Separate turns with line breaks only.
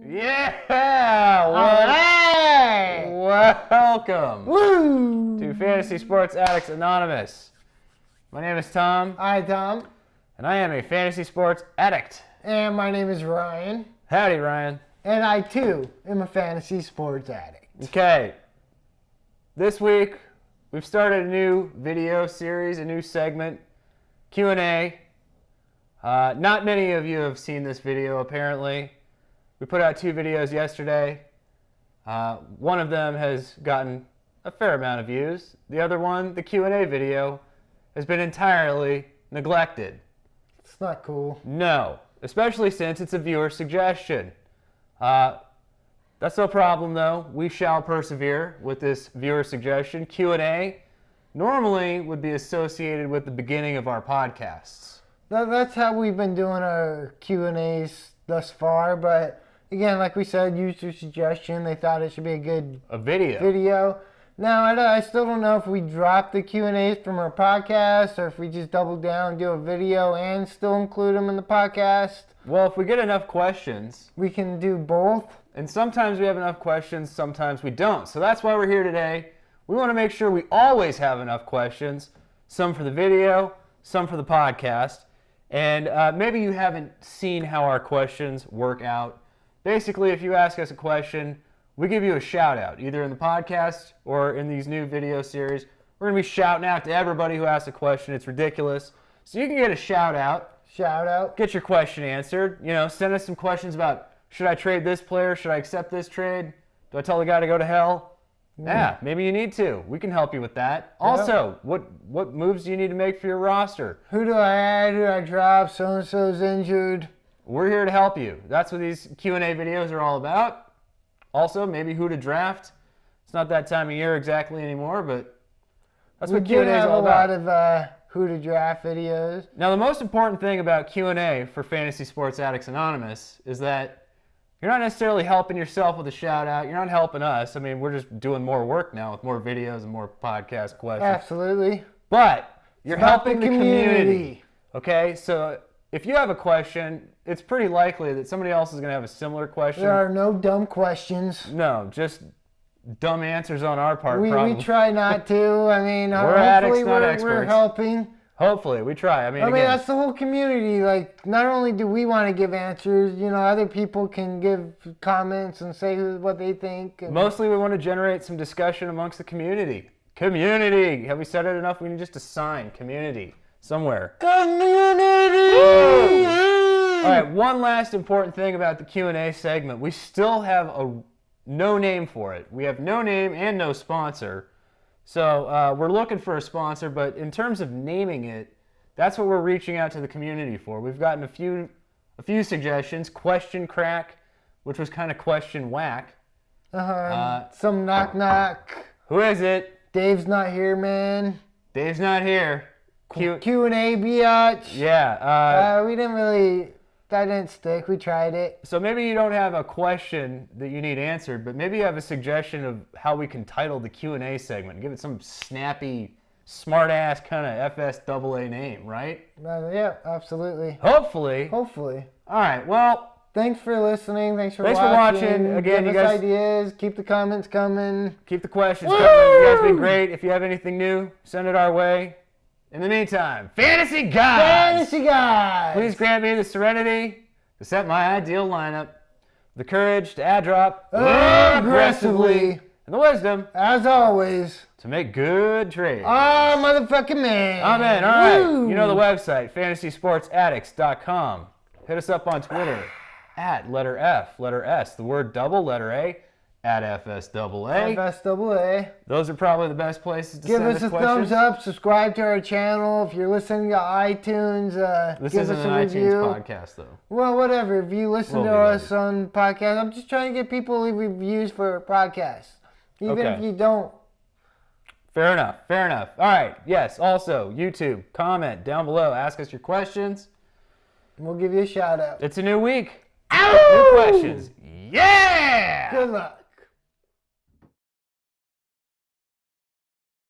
Yeah! Welcome to Fantasy Sports Addicts Anonymous. My name is Tom.
Hi, Tom.
And I am a fantasy sports addict.
And my name is Ryan.
Howdy, Ryan.
And I, too, am a fantasy sports addict.
Okay. This week, we've started a new video series, a new segment, Q&A. Not many of you have seen this video, apparently. We put out 2 videos yesterday. One of them has gotten a fair amount of views. The other one, the Q&A video, has been entirely neglected.
It's not cool.
No, especially since it's a viewer suggestion. That's no problem, though. We shall persevere with this viewer suggestion. Q&A normally would be associated with the beginning of our podcasts.
That's how we've been doing our Q&As thus far, but again, like we said, user suggestion. They thought it should be a video. Now, I still don't know if we drop the Q&As from our podcast or if we just double down, do a video, and still include them in the podcast.
Well, if we get enough questions,
we can do both.
And sometimes we have enough questions, sometimes we don't. So that's why we're here today. We want to make sure we always have enough questions, some for the video, some for the podcast. And maybe you haven't seen how our questions work out. Basically, if you ask us a question, we give you a shout out, either in the podcast or in these new video series. We're going to be shouting out to everybody who asks a question. It's ridiculous. So you can get a shout out. Get your question answered. You know, send us some questions about, should I trade this player? Should I accept this trade? Do I tell the guy to go to hell? Yeah, maybe you need to. We can help you with that. Yeah. Also, what moves do you need to make for your roster?
Who do I add? Who do I drop? So-and-so's injured.
We're here to help you. That's what these Q&A videos are all about. Also, maybe who to draft. It's not that time of year exactly anymore, but that's what Q&A is all about.
We have a lot of who to draft videos.
Now, the most important thing about Q&A for Fantasy Sports Addicts Anonymous is that you're not necessarily helping yourself with a shout out. You're not helping us. I mean, we're just doing more work now with more videos and more podcast questions.
Absolutely.
But you're helping the community. Okay? So if you have a question, it's pretty likely that somebody else is going to have a similar question.
There are no dumb questions.
No, just dumb answers on our part.
We try not to. I mean,
we're addicts, not experts.
We're helping.
Hopefully, we try. I mean,
again, that's the whole community. Like, not only do we want to give answers, you know, other people can give comments and say what they think.
Mostly, we want to generate some discussion amongst the community. Community! Have we said it enough? We need just a sign. Community. Somewhere.
Community!
Woo! All right, one last important thing about the Q&A segment. We still have no name for it. We have no name and no sponsor. So we're looking for a sponsor, but in terms of naming it, that's what we're reaching out to the community for. We've gotten a few suggestions. Question Crack, which was kind of question whack.
Some knock knock.
Who is it?
Dave's not here, man.
Dave's not here.
Q&A biatch.
Yeah.
That didn't stick. We tried it.
So maybe you don't have a question that you need answered, but maybe you have a suggestion of how we can title the Q&A segment. Give it some snappy, smart-ass kind of FSAA name, right?
Yeah, absolutely.
Hopefully.
All
right, well.
Thanks for listening. Thanks for
watching. Again,
Give
you
us
guys
ideas. Keep the comments coming.
Keep the questions coming. You guys have been great. If you have anything new, send it our way. In the meantime, Fantasy Gods! Please grant me the serenity to set my ideal lineup, the courage to add drop
aggressively,
and the wisdom,
as always,
to make good trades.
Motherfucking man!
Amen. All right. You know the website, fantasysportsaddicts.com. Hit us up on Twitter, at letter F, letter S, the word double, letter A, at FSAA.
FSAA.
Those are probably the best places to send us questions.
Give us a thumbs up. Subscribe to our channel. If you're listening to iTunes, give us a review. This isn't an iTunes
podcast, though.
Well, whatever. If you listen to us on podcast, I'm just trying to get people to leave reviews for our podcast. Even if you don't.
Fair enough. All right. Yes. Also, YouTube. Comment down below. Ask us your questions.
We'll give you a shout out.
It's a new week. New questions. Yeah!
Good luck.